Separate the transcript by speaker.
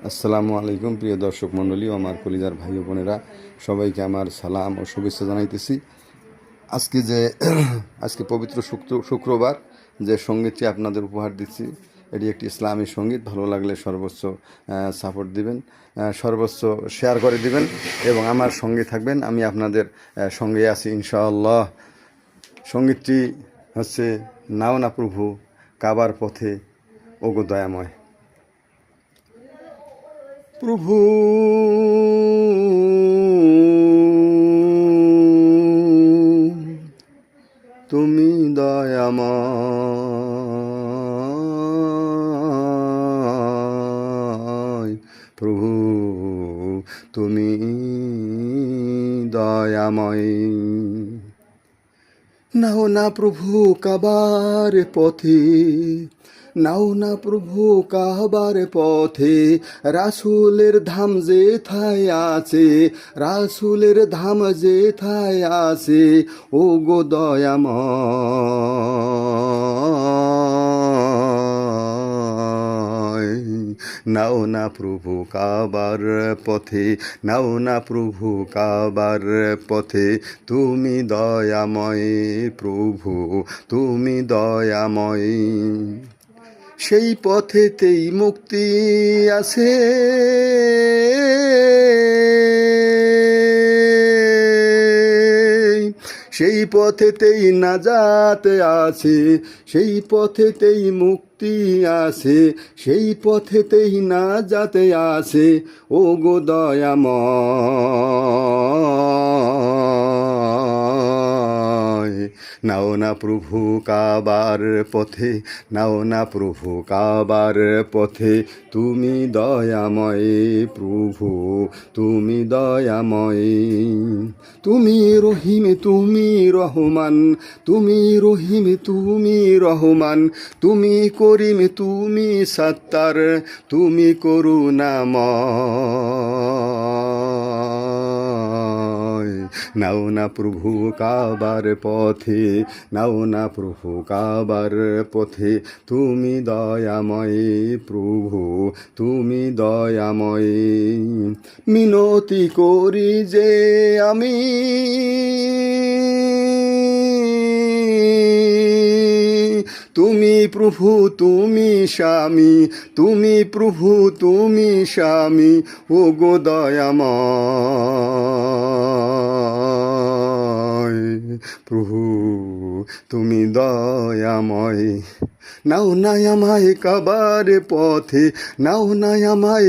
Speaker 1: আসসালামু আলাইকুম প্রিয় দর্শক মণ্ডলী ও আমার কলিজার ভাই ও বোনেরা, সবাইকে আমার সালাম ও শুভেচ্ছা জানাইতেছি। আজকে পবিত্র শুক্রবার যে সঙ্গীতটি আপনাদের উপহার দিচ্ছি, এটি একটি ইসলামী সঙ্গীত। ভালো লাগলে সর্বোচ্চ সাপোর্ট দিবেন, সর্বোচ্চ শেয়ার করে দিবেন এবং আমার সঙ্গে থাকবেন। আমি আপনাদের সঙ্গে আছি ইনশাআল্লাহ। সঙ্গীতটি হচ্ছে, নাও না প্রভু কাবার পথে ওগো দয়াময়। প্রভু তুমি দয়াময়, প্রভু তুমি দয়াময়। নাও না প্রভু কাবার পথে, নাও না প্রভু কাবার পথে, রাসূলের ধাম যেথায় আছে, রাসূলের ধাম যেথায় আছে, ও গো দয়াময়। নাও না প্রভু কাবার পথে, নাও না প্রভু কাবার পথে, তুমি দয়াময় প্রভু, তুমি দয়াময়। সেই পথেতেই মুক্তি আছে, সেই পথেতেই নাজাত আছে, সেই পথেতেই মুক্তি আছে, সেই পথেতেই নাজাত আছে, ও গো দয়াময়। নাও না প্রভু কাবার পথে, নাও না প্রভু কাবার পথে, তুমি দয়াময় প্রভু, তুমি দয়াময়। তুমি রহিম, তুমি রহমান, তুমি রহিম, তুমি রহমান, তুমি করিম, তুমি সত্তার, তুমি করুণাময়। নাও না প্রভু কাবার পথে, নাও না প্রভু কাবার পথে, তুমি দয়াময় প্রভু, তুমি দয়াময়। মিনতি করি যে আমি, তুমি প্রভু তুমি স্বামী, তুমি প্রভু তুমি স্বামী, ও গো দয়াময়। প্রভু তুমি দয়াময়। নাও না আমায় কাবার পথে, নাও না আমায়